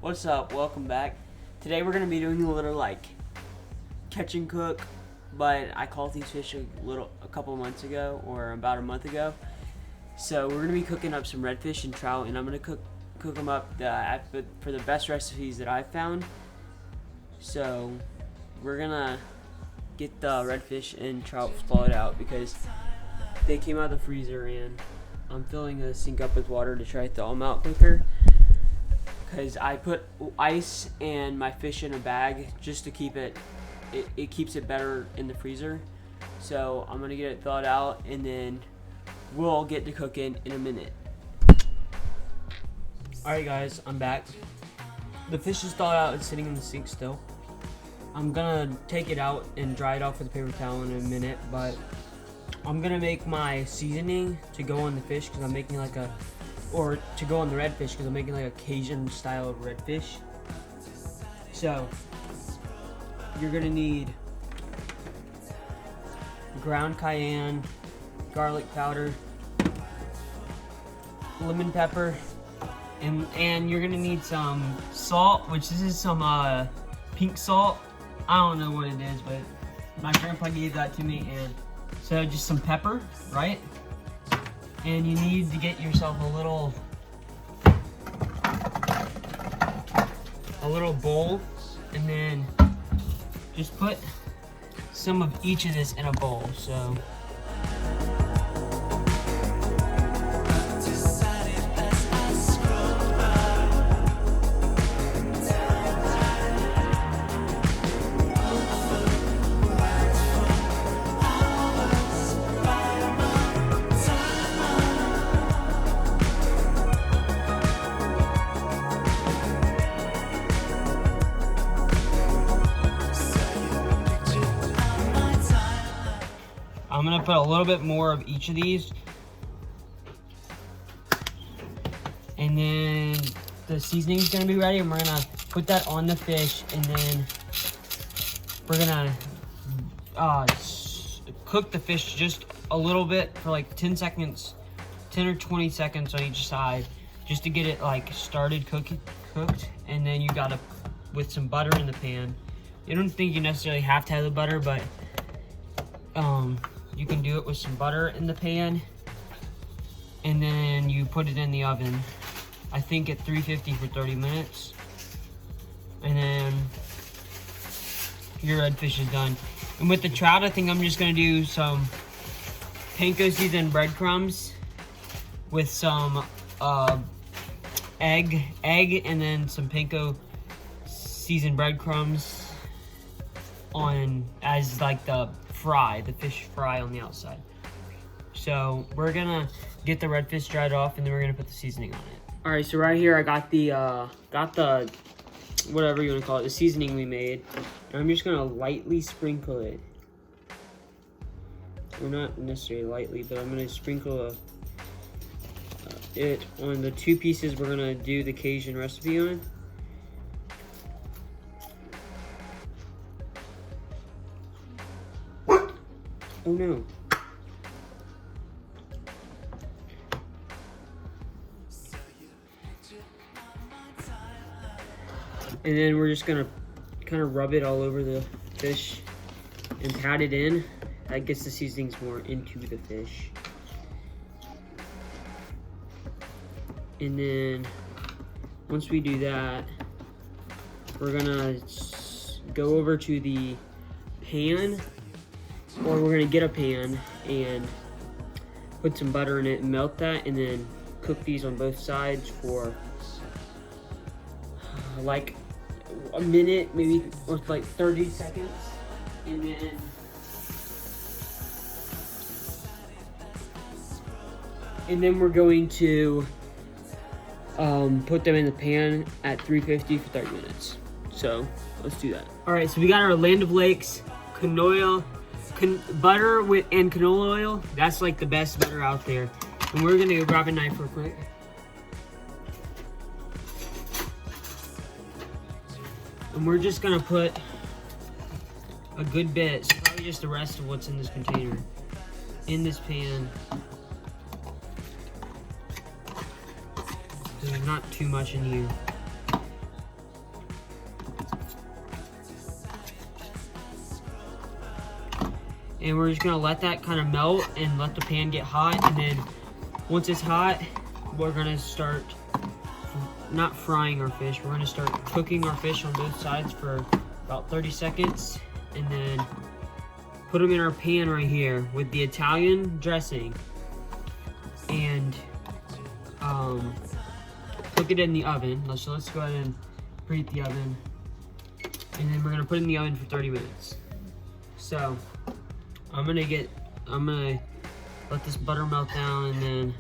What's up? Welcome back. Today we're gonna be doing a little like catch and cook, but I caught these fish a couple months ago, or about a month ago. So we're gonna be cooking up some redfish and trout, and I'm gonna cook them up for the best recipes that I've found. So we're gonna get the redfish and trout thawed out because they came out of the freezer, and I'm filling the sink up with water to try to thaw them out quicker. Because I put ice and my fish in a bag just to keep it keeps it better in the freezer. So I'm gonna get it thawed out, and then we'll get to cooking in a minute. Alright guys, I'm back. The fish is thawed out, it's sitting in the sink still. I'm gonna take it out and dry it off with a paper towel in a minute, but I'm gonna make my seasoning to go on the fish because I'm making to go on the redfish because I'm making like a Cajun style of redfish. So you're gonna need ground cayenne, garlic powder, lemon pepper, and you're gonna need some salt, which this is some pink salt. I don't know what it is, but my grandpa gave that to me. And so just some pepper, right? And you need to get yourself a little bowl, and then just put some of each of this in a bowl. So I'm gonna put a little bit more of each of these, and then the seasoning is gonna be ready, and we're gonna put that on the fish, and then we're gonna cook the fish just a little bit for like 10 or 20 seconds on each side, just to get it like started cooked. And then you gotta, with some butter in the pan. I don't think you necessarily have to have the butter, but you can do it with some butter in the pan, and then you put it in the oven, I think at 350 for 30 minutes, and then your redfish is done. And with the trout, I think I'm just gonna do some panko seasoned breadcrumbs with some egg, and then some panko seasoned breadcrumbs on as like the fish fry on the outside. So we're gonna get the redfish dried off, and then we're gonna put the seasoning on it. All right, so right here I got the whatever you want to call it, the seasoning we made, and I'm just gonna lightly sprinkle it. Well, not necessarily lightly, but I'm gonna sprinkle it on the two pieces we're gonna do the Cajun recipe on. Oh no. And then we're just gonna kind of rub it all over the fish and pat it in. That gets the seasonings more into the fish. And then once we do that, we're gonna go over to the pan, or we're gonna get a pan and put some butter in it and melt that, and then cook these on both sides for like a minute, maybe, or like 30 seconds. And then we're going to put them in the pan at 350 for 30 minutes. So let's do that. All right, so we got our Land of Lakes canola butter and canola oil. That's like the best butter out there. And we're gonna go grab a knife real quick. And we're just gonna put a good bit, so probably just the rest of what's in this container, in this pan. There's not too much in here. And we're just gonna let that kind of melt and let the pan get hot. And then once it's hot, we're gonna start not frying our fish. We're gonna start cooking our fish on both sides for about 30 seconds. And then put them in our pan right here with the Italian dressing. And cook it in the oven. So let's go ahead and preheat the oven. And then we're gonna put it in the oven for 30 minutes. So I'm gonna let this butter melt down, and then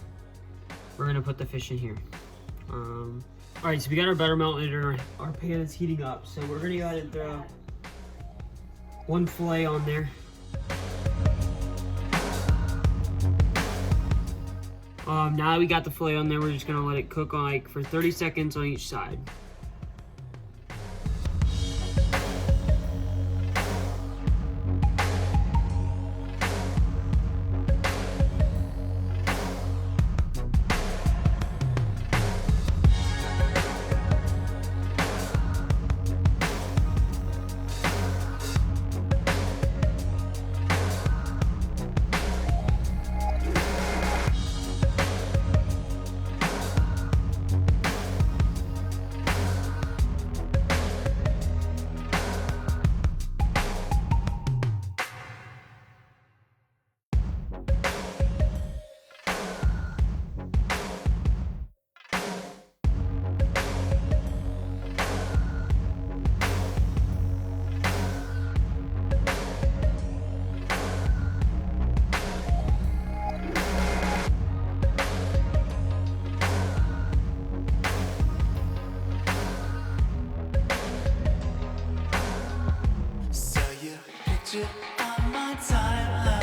we're gonna put the fish in here. All right, so we got our butter melted and our pan is heating up. So we're gonna go ahead and throw one fillet on there. Now that we got the fillet on there, we're just gonna let it cook like for 30 seconds on each side. On my timeline.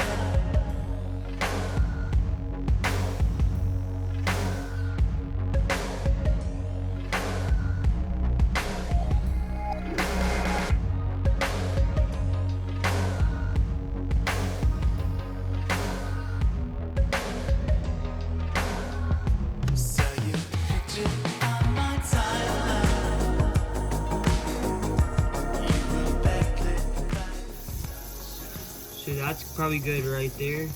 So you picture on my timeline. You will backlit. So that's probably good right there.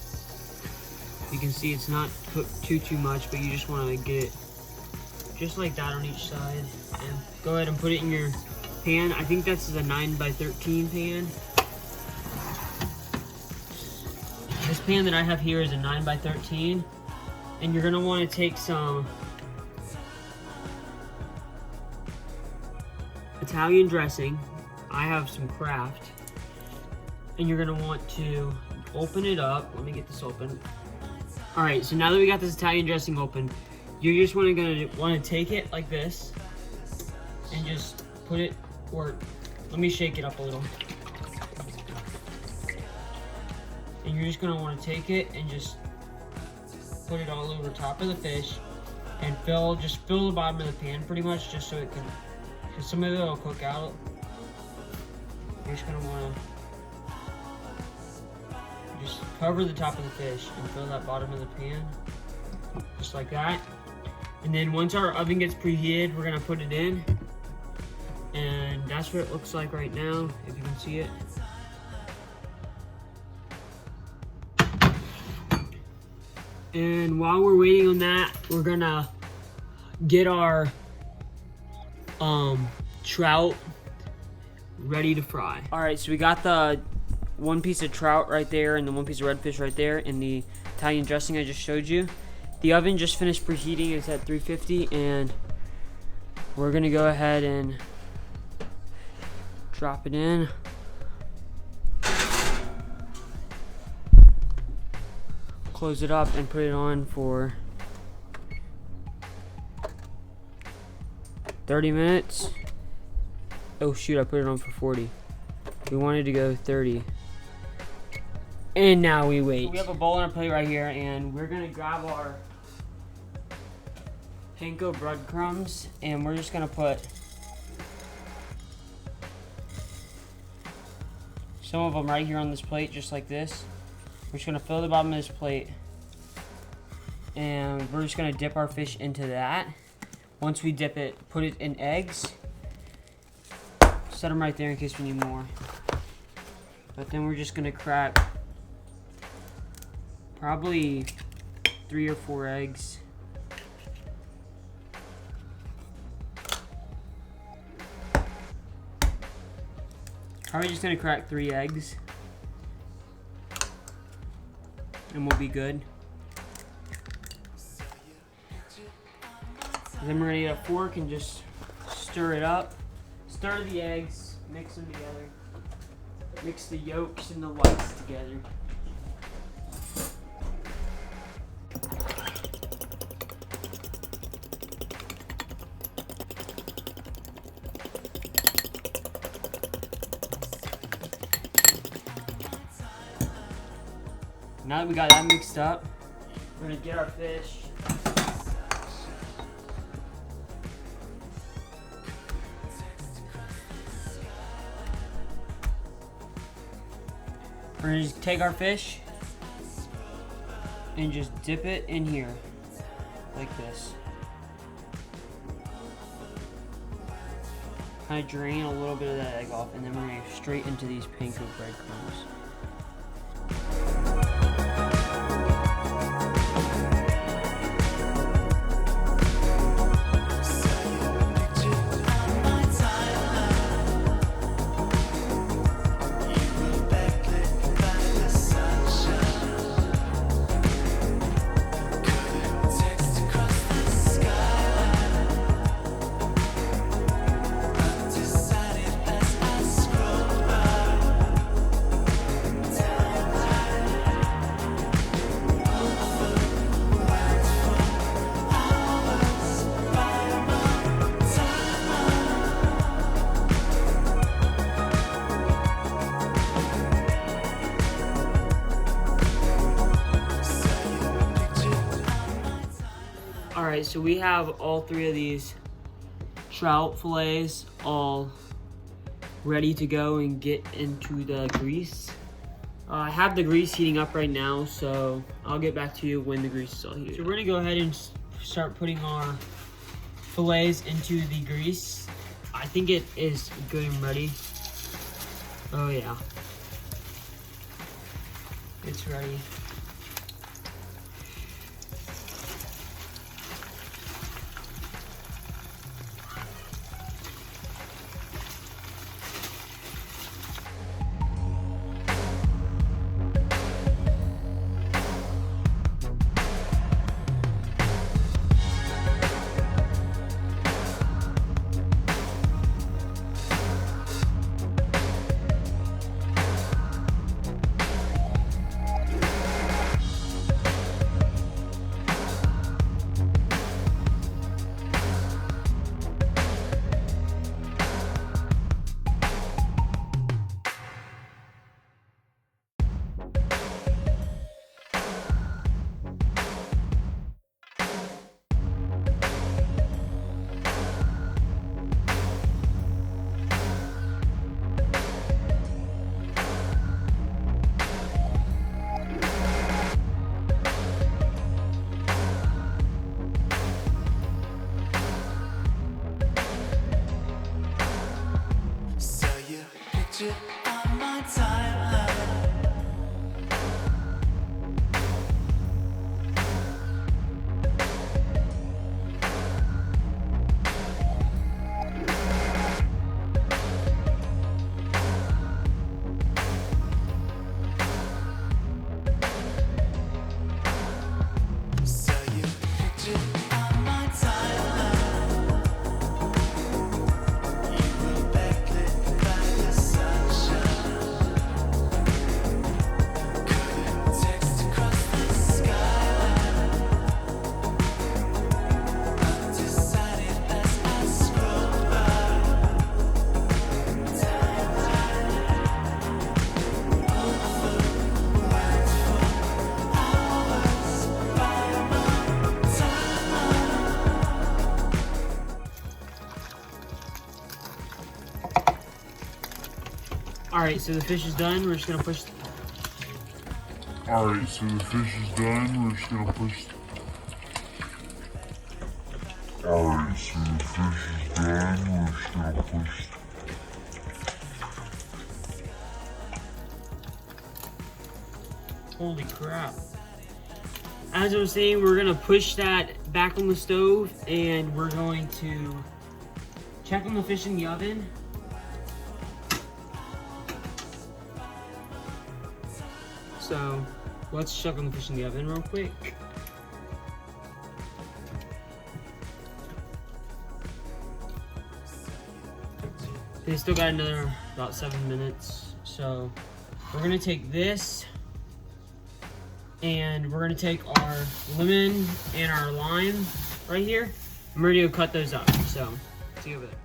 You can see it's not cooked too much, but you just want to get it just like that on each side. And go ahead and put it in your pan. I think that's the 9x13 pan. This pan that I have here is a 9x13. And you're gonna want to take some Italian dressing. I have some Kraft. And you're gonna want to open it up. Let me get this open. All right, so now that we got this Italian dressing open, you're just gonna want to take it like this and just put it, or let me shake it up a little. And you're just gonna want to take it and just put it all over top of the fish and just fill the bottom of the pan pretty much, just so it can, because some of it will cook out. You're just gonna want to just cover the top of the fish and fill that bottom of the pan, just like that. And then once our oven gets preheated, we're gonna put it in. And that's what it looks like right now, if you can see it. And while we're waiting on that, we're gonna get our trout ready to fry. All right, so we got the one piece of trout right there and the one piece of redfish right there in the Italian dressing I just showed you. The oven just finished preheating. It's at 350, and we're gonna go ahead and drop it in. Close it up and put it on for 30 minutes. Oh shoot, I put it on for 40. We wanted to go 30. And now we wait. So we have a bowl on our plate right here, and we're gonna grab our panko breadcrumbs, and we're just gonna put some of them right here on this plate, just like this. We're just gonna fill the bottom of this plate, and we're just gonna dip our fish into that. Once we dip it, put it in eggs. Set them right there in case we need more. But then we're just gonna crack Probably 3 or 4 eggs. Probably just gonna crack 3 eggs. And we'll be good. Then we're gonna get a fork and just stir it up. Stir the eggs, mix them together. Mix the yolks and the whites together. Now that we got that mixed up, we're gonna get our fish. We're gonna just take our fish and just dip it in here, like this. Kind of drain a little bit of that egg off, and then we're gonna go straight into these panko breadcrumbs. Alright, so we have all 3 of these trout fillets all ready to go and get into the grease. I have the grease heating up right now, so I'll get back to you when the grease is all heated. So we're gonna go ahead and start putting our fillets into the grease. I think it is good and ready. Oh yeah. It's ready. On my timeline. Saw your picture on my timeline. You were backlit by the sunshine. Couldn't text across the skyline. Undecided as I scroll by. Timeline. Over, went for hours by my timeline. Alright, so the fish is done. We're just gonna push. Alright, so the fish is done. We're just gonna push. Alright, so the fish is done. We're just gonna push. Holy crap. as I was saying, we're gonna push that back on the stove and we're going to check on the fish in the oven. So let's check on the fish in the oven real quick. They still got another about 7 minutes. So we're gonna take this and we're gonna take our lemon and our lime right here. I'm ready to cut those up. So see you over there.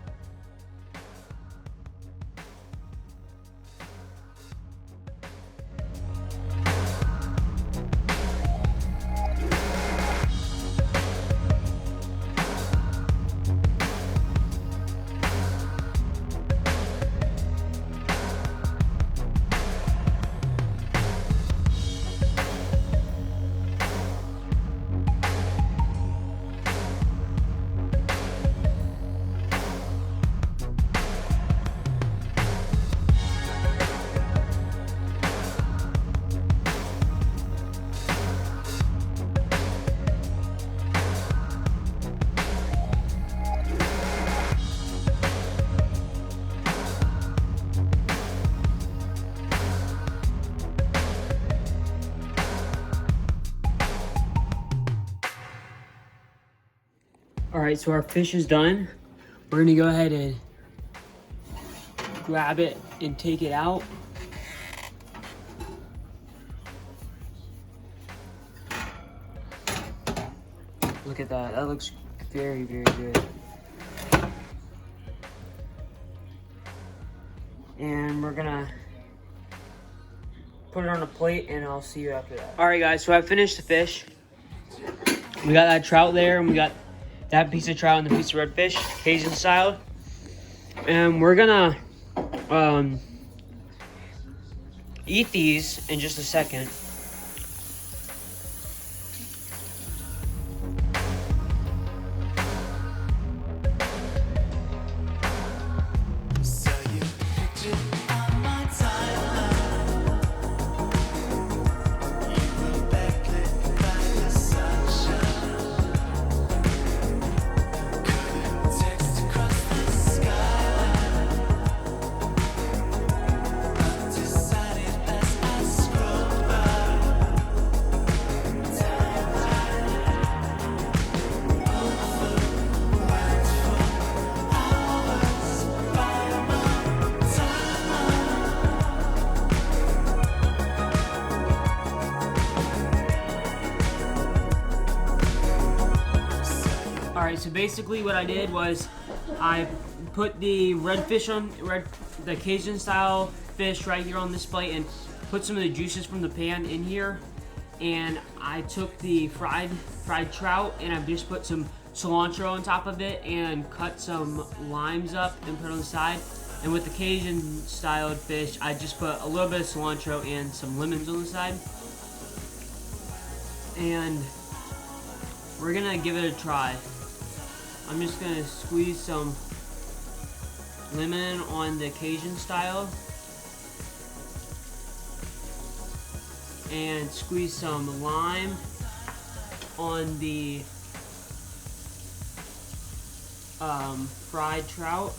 All right, so our fish is done. We're gonna go ahead and grab it and take it out. Look at that, that looks very, very good. And we're gonna put it on a plate and I'll see you after that. All right guys, so I finished the fish. We got that trout there and we got that piece of trout and the piece of redfish, Cajun style. And we're gonna eat these in just a second. So you picture on my timeline. You were backlit by the sunshine. Couldn't text across the skyline. Undecided as I scroll by. Timeline. Overwhelmed for hours by my timeline. All right, so basically what I did was I put the the Cajun style fish right here on this plate and put some of the juices from the pan in here. And I took the fried trout and I just put some cilantro on top of it and cut some limes up and put on the side. And with the Cajun styled fish, I just put a little bit of cilantro and some lemons on the side. And we're gonna give it a try. I'm just gonna squeeze some lemon on the Cajun style and squeeze some lime on the fried trout,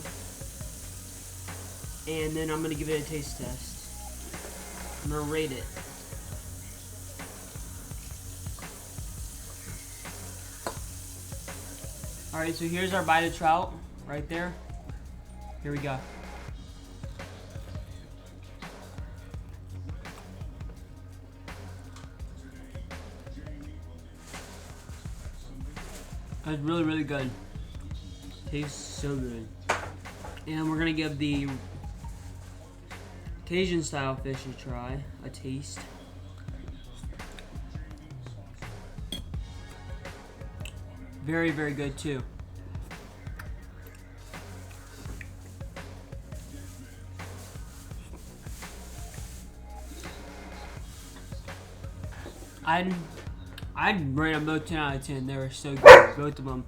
and then I'm gonna give it a taste test. I'm gonna rate it. Alright, so here's our bite of trout right there. Here we go. That's really, really good. Tastes so good. And we're gonna give the Cajun style fish a try, a taste. Very, very good too. I'd rate them both 10 out of 10. They were so good, both of them.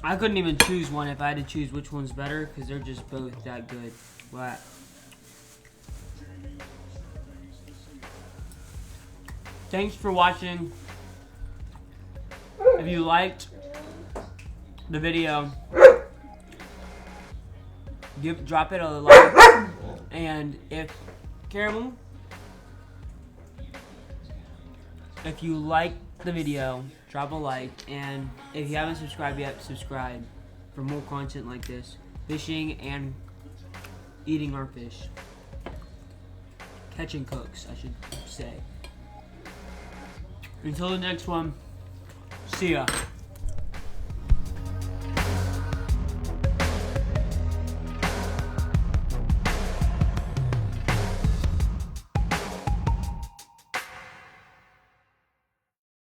I couldn't even choose one if I had to choose which one's better because they're just both that good. But thanks for watching. If you liked the video, drop it a like. And if Caramel, if you like the video, drop a like. And if you haven't subscribed yet, subscribe for more content like this, fishing and eating our fish. Catching cooks, I should say. Until the next one, see ya.